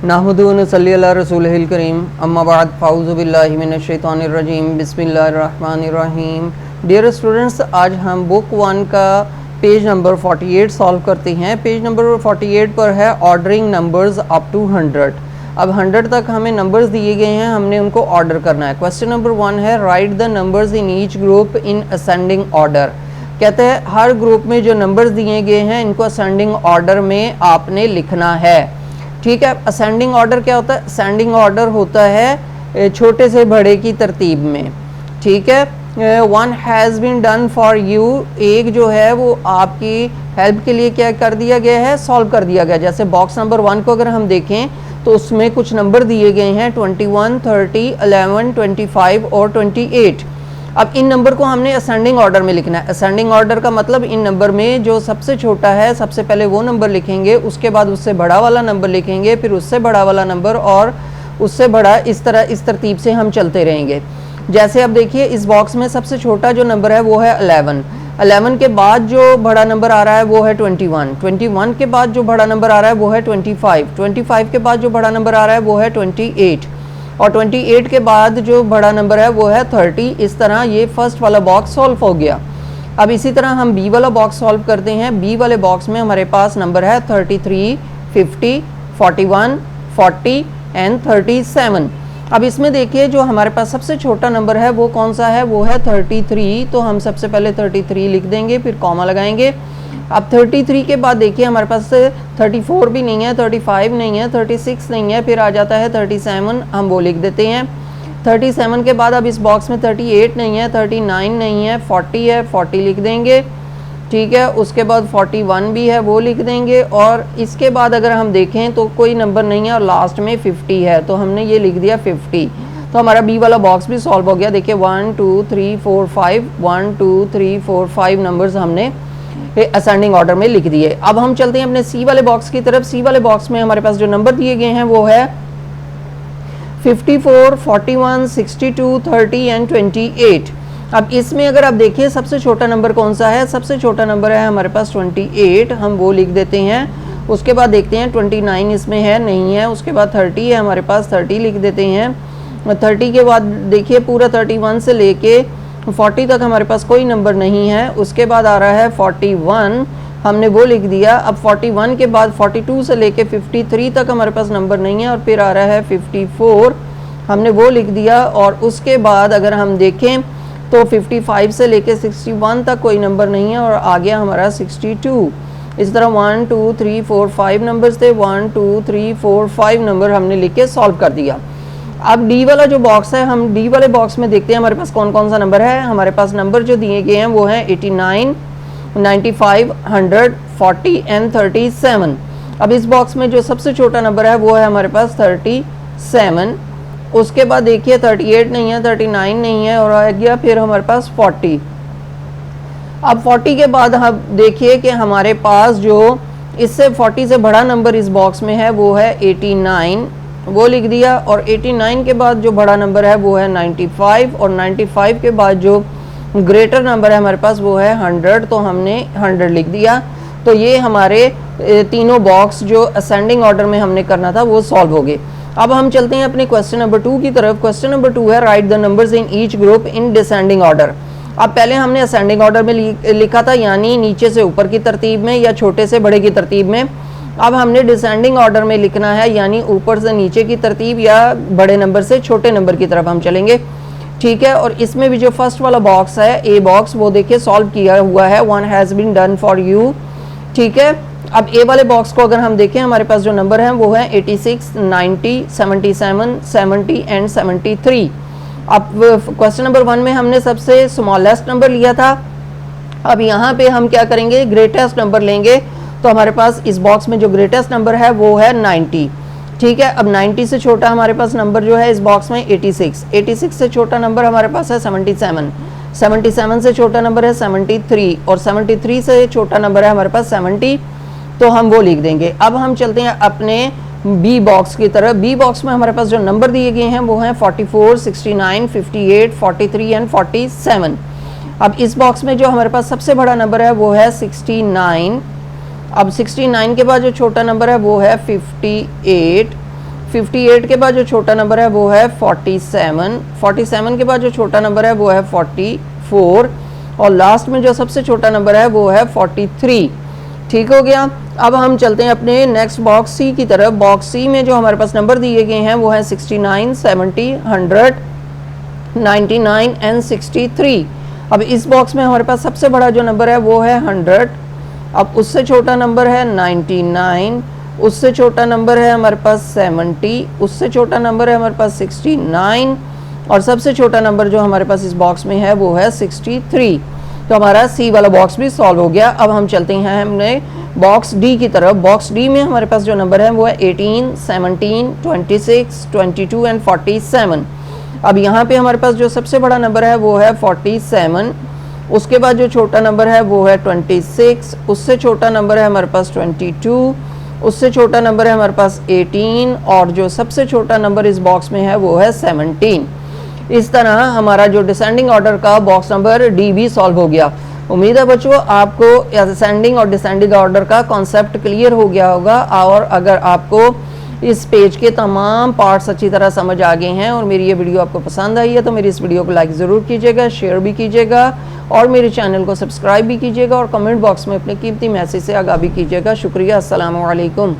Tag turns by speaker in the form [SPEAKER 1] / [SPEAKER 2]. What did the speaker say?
[SPEAKER 1] नहमदुहु व नसल्ली अला रसूलिहिल करीम अम्मा बाद फ़ाऊज़ु बिल्लाहि मिनश शैतानिर रजीम बिस्मिल्लाहिर रहमानिर रहीम। डियर स्टूडेंट्स, आज हम बुक 1 का पेज नंबर 48 सॉल्व करते हैं। पेज नंबर 48 पर है ऑर्डरिंग नंबर्स अप टू 100। अब 100 तक हमें नंबर्स दिए गए हैं, हमने उनको ऑर्डर करना है। क्वेश्चन नंबर 1 है right the numbers in each group in ascending order. कहते हैं हर ग्रुप में जो नंबर्स दिए गए हैं इनको असेंडिंग ऑर्डर में आपने लिखना है। ठीक है, असेंडिंग ऑर्डर क्या होता है? असेंडिंग ऑर्डर होता है छोटे से बड़े की तरतीब में। ठीक है, one has been done for you, एक जो है वो आपकी हेल्प के लिए क्या कर दिया गया है, सॉल्व कर दिया गया। जैसे बॉक्स नंबर 1 को अगर हम देखें तो उसमें कुछ नंबर दिए गए हैं 21, 30, 11, 25 और 28। अब इन नंबर को हमने असेंडिंग ऑर्डर में लिखना है। असेंडिंग ऑर्डर का मतलब इन नंबर में जो सबसे छोटा है सबसे पहले वो नंबर लिखेंगे, उसके बाद उससे बड़ा वाला नंबर लिखेंगे, फिर उससे बड़ा वाला नंबर और उससे बड़ा, इस तरह इस तरतीब से हम चलते रहेंगे। जैसे अब देखिए इस बॉक्स में सबसे छोटा जो नंबर है वो है 11। 11 के बाद जो बड़ा नंबर आ रहा है वो है 21। 21 के बाद जो बड़ा नंबर आ रहा है वो है 25। 25 के बाद जो बड़ा नंबर आ रहा है वो है 28 और 28 के बाद जो बड़ा नंबर है वो है 30। इस तरह ये फर्स्ट वाला बॉक्स सॉल्व हो गया। अब इसी तरह हम बी वाला बॉक्स सॉल्व करते हैं। बी वाले बॉक्स में हमारे पास नंबर है 33, 50, 41, 40 एंड 37। अब इसमें देखिए जो हमारे पास सबसे छोटा नंबर है वो कौन सा है, वो है 33। तो हम सबसे पहले 33 लिख देंगे, फिर कॉमा लगाएंगे। अब 33 के बाद देखिए हमारे पास 34 भी नहीं है, 35 नहीं है, 36 नहीं है, फिर आ जाता है 37, हम वो लिख देते हैं। 37 के बाद अब इस बॉक्स में 38 नहीं है, 39 नहीं है, 40 है, 40 लिख देंगे। ठीक है, उसके बाद 41 भी है, वो लिख देंगे। और इसके बाद अगर हम देखें तो कोई नंबर नहीं है और लास्ट में 50 है, तो हमने ये लिख दिया 50। तो हमारा बी वाला बॉक्स भी सॉल्व हो गया। देखिए 1 2 3 4 5 1 2 3 4 5 नंबर्स हमने असेंडिंग ऑर्डर में लिख दिए। अब हम चलते हैं अपने सी वाले बॉक्स की तरफ। सी वाले बॉक्स में हमारे पास जो नंबर दिए गए हैं वो है 54, 41, 62, 30 एंड 28। अब इसमें अगर आप देखिए सबसे छोटा नंबर कौन सा है, सबसे छोटा नंबर है हमारे पास 28, हम वो लिख देते हैं। उसके बाद देखते हैं 29 इसमें है, नहीं है। उसके बाद 30 है हमारे पास, 30 लिख देते हैं। 30 के बाद देखिए पूरा 31 से लेके 40 तक हमारे पास कोई नंबर नहीं है। उसके बाद आ रहा है 41, हमने वो लिख दिया। अब 41 के बाद 42 से लेके 53 तक हमारे पास नंबर नहीं है और फिर आ रहा है 54, हमने वो लिख दिया। और उसके बाद अगर हम देखें तो 55 से लेके 61 तक कोई नंबर नहीं है और आ गया हमारा 62। इस तरह 1 2 3 4 5 नंबर्स थे, 1 2 3 4 5 नंबर हमने लिख के सॉल्व कर दिया। अब डी वाला जो बॉक्स है, हम डी वाले बॉक्स में देखते हैं हमारे पास कौन कौन सा नंबर है। हमारे पास नंबर जो दिए गए हैं वो हैं 89, 95, 100, 40 एंड 37। अब इस बॉक्स में जो सबसे छोटा नंबर है वो है हमारे पास 37। उसके बाद देखिए 38 नहीं है, 39 नहीं है और आ गया फिर हमारे पास 40। अब 40 के बाद हम देखिए कि हमारे पास जो इससे 40 से बड़ा नंबर इस बॉक्स में है वो है 89, वो लिख दिया। और 89 के बाद जो बड़ा नंबर है वो है 95 और 95 के बाद जो ग्रेटर नंबर है हमारे पास वो है 100, तो हमने 100 लिख दिया। तो ये हमारे तीनों बॉक्स जो असेंडिंग ऑर्डर में हमने करना था वो सॉल्व हो गए। अब हम चलते हैं अपने क्वेश्चन नंबर 2 की तरफ। क्वेश्चन नंबर 2 है right the numbers in each group in descending order. अब पहले हमने असेंडिंग ऑर्डर में लिखा था, यानी नीचे से ऊपर की तरतीब में या छोटे से बड़े की तरतीब में। अब हमने डिसेंडिंग ऑर्डर में लिखना है, यानी ऊपर से नीचे की तरतीब या बड़े नंबर से छोटे नंबर की तरफ हम चलेंगे। ठीक है, और इसमें भी जो फर्स्ट वाला बॉक्स है ए बॉक्स, वो देखिए सॉल्व किया हुआ है, one has been done for you. ठीक है, अब ए वाले बॉक्स को अगर हम देखें हमारे पास जो नंबर है वो है 86, 90, 77, 70 एंड 73। अब क्वेश्चन नंबर 1 में हमने सबसे स्मॉलेस्ट नंबर लिया था। अब यहाँ पे हम क्या करेंगे, ग्रेटेस्ट नंबर लेंगे। तो हमारे पास इस बॉक्स में जो ग्रेटेस्ट नंबर है वो है 90। ठीक है, अब 90 से छोटा हमारे पास नंबर जो है इस बॉक्स में 86। 86 से छोटा नंबर हमारे पास है 77। 77 से छोटा नंबर है 73 और 73 से छोटा नंबर है हमारे पास 70, तो हम वो लिख देंगे। अब हम चलते हैं अपने बी बॉक्स की तरफ। बी बॉक्स में हमारे पास जो नंबर दिए गए हैं वो हैं 44, 69, 58, 43 एंड 47। अब इस बॉक्स में जो हमारे पास सबसे बड़ा नंबर है वो है 69। अब 69 के बाद जो छोटा नंबर है वो है 58 58 के बाद जो छोटा नंबर है वो है 47, 47 के बाद जो छोटा नंबर है वो है 44 और लास्ट में जो सबसे छोटा नंबर है वो है 43। ठीक हो गया। अब हम चलते हैं अपने नेक्स्ट बॉक्स सी की तरफ। बॉक्स सी में जो हमारे पास नंबर दिए गए हैं वो है 69, 70, 100, 99 एंड 63। अब इस बॉक्स में हमारे पास सबसे बड़ा जो नंबर है वो है 100, अब उससे छोटा नंबर है 99, उससे छोटा नंबर है हमारे पास 70, उससे छोटा नंबर है हमारे पास 69 और सबसे छोटा नंबर जो हमारे पास इस बॉक्स में है वो है 63। तो हमारा सी वाला बॉक्स भी सॉल्व हो गया। अब हम चलते हैं हमने बॉक्स डी की तरफ। बॉक्स डी में हमारे पास जो नंबर है वो है 18, 17, 26, 22 एंड 47। अब यहाँ पे हमारे पास जो सबसे बड़ा नंबर है वो है 47, उसके बाद जो छोटा नंबर है वो है 26, उससे छोटा नंबर है हमारे पास 22, उससे छोटा नंबर है हमारे पास 18 और जो सबसे छोटा नंबर इस बॉक्स में है वो है 17। इस तरह हमारा जो डिसेंडिंग ऑर्डर का बॉक्स नंबर डी भी सॉल्व हो गया। उम्मीद है बच्चों आपको असेंडिंग और डिसेंडिंग ऑर्डर का कॉन्सेप्ट क्लियर हो गया होगा और अगर आपको इस पेज के तमाम पार्ट्स अच्छी तरह समझ आ गए हैं और मेरी ये वीडियो आपको पसंद आई है तो मेरी इस वीडियो को लाइक ज़रूर कीजिएगा, शेयर भी कीजिएगा और मेरे चैनल को सब्सक्राइब भी कीजिएगा और कमेंट बॉक्स में अपने कीमती मैसेज से आगाह भी कीजिएगा। शुक्रिया। अस्सलाम वालेकुम।